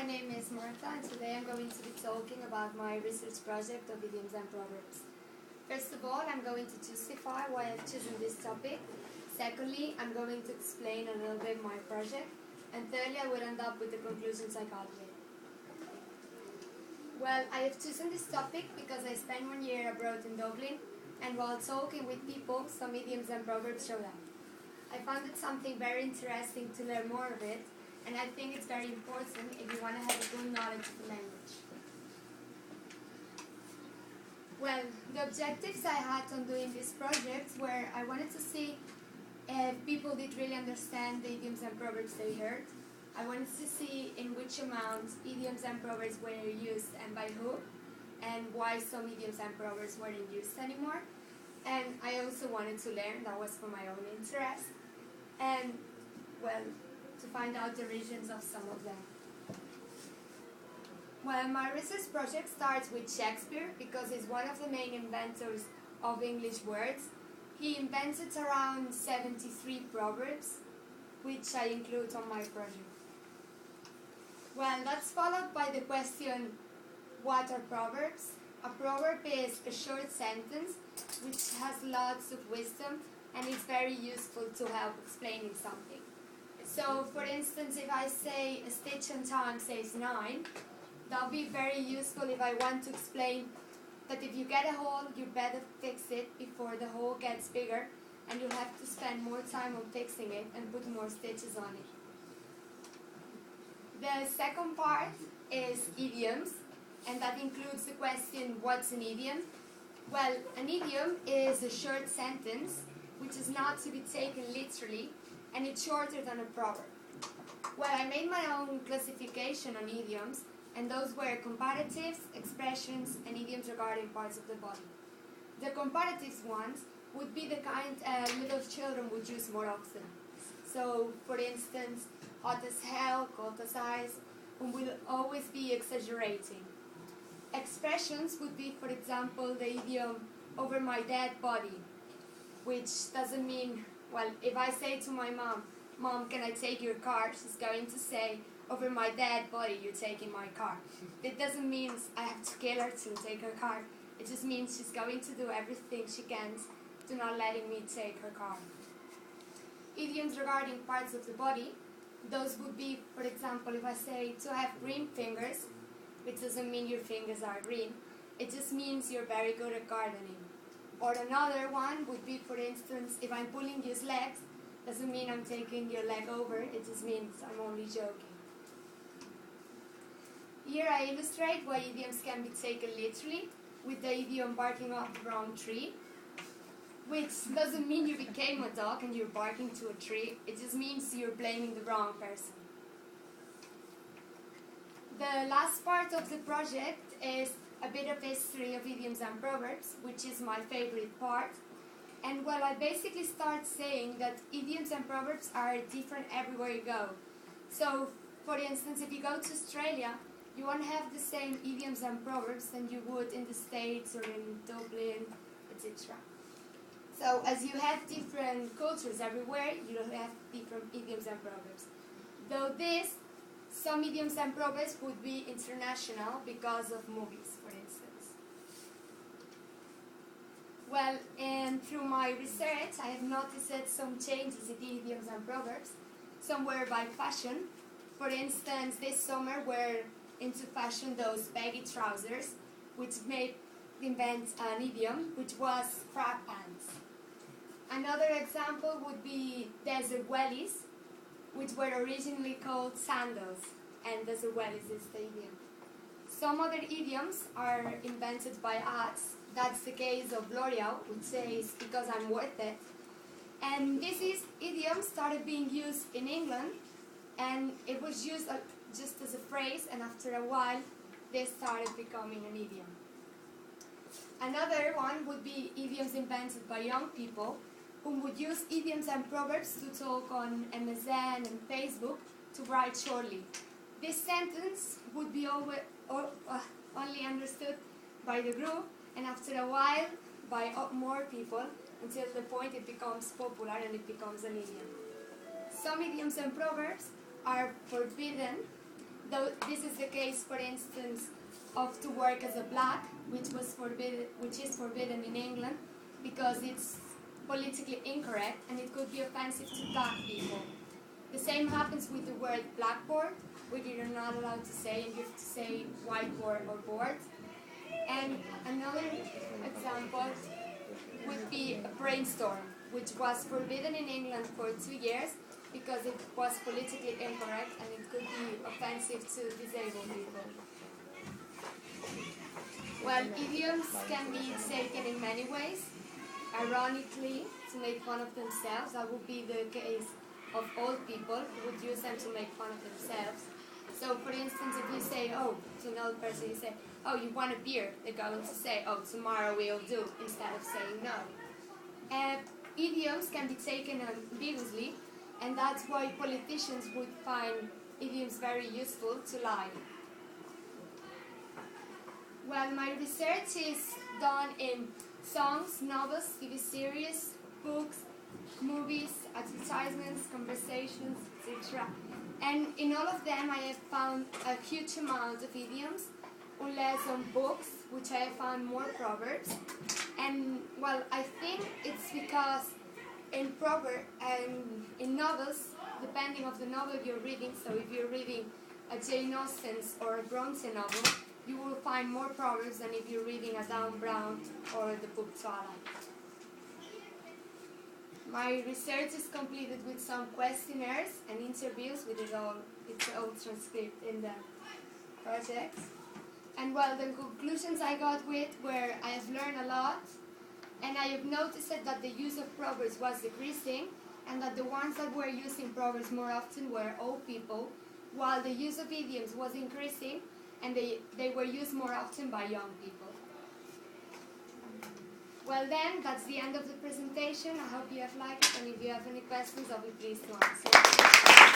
my name is Marta, and today I'm going to be talking about my research project of idioms and proverbs. First of all, I'm going to justify why I've chosen this topic. Secondly, I'm going to explain a little bit my project. And thirdly, I will end up with the conclusions I got with. Well, I have chosen this topic because I spent 1 year abroad in Dublin, and while talking with people, some idioms and proverbs showed up. I found it something very interesting to learn more of it, and I think it's very important if you want to have a good knowledge of the language. Well, the objectives I had on doing this project were I wanted to see if people did really understand the idioms and proverbs they heard. I wanted to see in which amount idioms and proverbs were used and by who, and why some idioms and proverbs weren't used anymore. And I also wanted to learn, that was for my own interest, and, well, to find out the origins of some of them. Well, my research project starts with Shakespeare because he's one of the main inventors of English words. He invented around 73 proverbs, which I include on my project. Well, that's followed by the question, what are proverbs? A proverb is a short sentence which has lots of wisdom and is very useful to help explaining something. So, for instance, if I say a stitch on time saves 9, that'll be very useful if I want to explain that if you get a hole, you better fix it before the hole gets bigger, and you'll have to spend more time on fixing it and put more stitches on it. The second part is idioms, and that includes the question, what's an idiom? Well, an idiom is a short sentence which is not to be taken literally, and it's shorter than a proverb. Well, I made my own classification on idioms, and those were comparatives, expressions, and idioms regarding parts of the body. The comparatives ones would be the kind little children would use more often. So, for instance, hot as hell, cold as ice, and will always be exaggerating. Expressions would be, for example, the idiom, over my dead body, which doesn't mean, well, if I say to my mom, Mom, can I take your car? She's going to say, over my dead body, you're taking my car. It doesn't mean I have to kill her to take her car. It just means she's going to do everything she can to not letting me take her car. Idioms regarding parts of the body, those would be, for example, if I say to have green fingers, which doesn't mean your fingers are green. It just means you're very good at gardening. Or another one would be, for instance, if I'm pulling your legs, doesn't mean I'm taking your leg over, it just means I'm only joking. Here I illustrate why idioms can be taken literally with the idiom barking up the wrong tree, which doesn't mean you became a dog and you're barking to a tree, it just means you're blaming the wrong person. The last part of the project is a bit of history of idioms and proverbs, which is my favorite part. And well, I basically start saying that idioms and proverbs are different everywhere you go. So, for instance, if you go to Australia, you won't have the same idioms and proverbs than you would in the States or in Dublin, etc. So, as you have different cultures everywhere, you'll have different idioms and proverbs. Though some idioms and proverbs would be international because of movies, for instance. Well, and through my research, I have noticed some changes in the idioms and proverbs. Some were by fashion. For instance, this summer were into fashion those baggy trousers, which made invent an idiom, which was frap pants. Another example would be desert wellies, which were originally called sandals, and desert wellies is the idiom. Some other idioms are invented by us. That's the case of L'Oreal, which says, because I'm worth it. And this idiom started being used in England, and it was used just as a phrase, and after a while, they started becoming an idiom. Another one would be idioms invented by young people, who would use idioms and proverbs to talk on MSN and Facebook to write shortly. This sentence would be only understood by the group, and after a while by more people, until the point it becomes popular and it becomes an idiom. Some idioms and proverbs are forbidden Though this is the case, for instance, of to work as a black, which is forbidden in England because it's politically incorrect and it could be offensive to black people. The same happens with the word blackboard, which you're not allowed to say, and you have to say whiteboard or board. And another example would be a brainstorm, which was forbidden in England for 2 years because it was politically incorrect and it could be offensive to disabled people. Well, idioms can be taken in many ways. Ironically, to make fun of themselves, that would be the case of old people who would use them to make fun of themselves. So, for instance, if you say, oh, to an old person, you say, oh, you want a beer? They're going to say, oh, tomorrow we'll do, instead of saying no. Idioms can be taken ambiguously, and that's why politicians would find idioms very useful to lie. Well, my research is done in songs, novels, TV series, books, movies, advertisements, conversations, etc. And in all of them I have found a huge amount of idioms, unless on books, which I have found more proverbs. And well, I think it's because in novels, depending on the novel you're reading, so if you're reading a Jane Austen's or a Bronte novel, you will find more proverbs than if you're reading a Dan Brown or the book Twilight. My research is completed with some questionnaires and interviews with it's all transcribed in the project. And well, the conclusions I got with were I have learned a lot, and I have noticed that the use of proverbs was decreasing, and that the ones that were using proverbs more often were old people, while the use of idioms was increasing, and they were used more often by young people. Well then, that's the end of the presentation. I hope you have liked it, and if you have any questions, I'll be pleased to answer.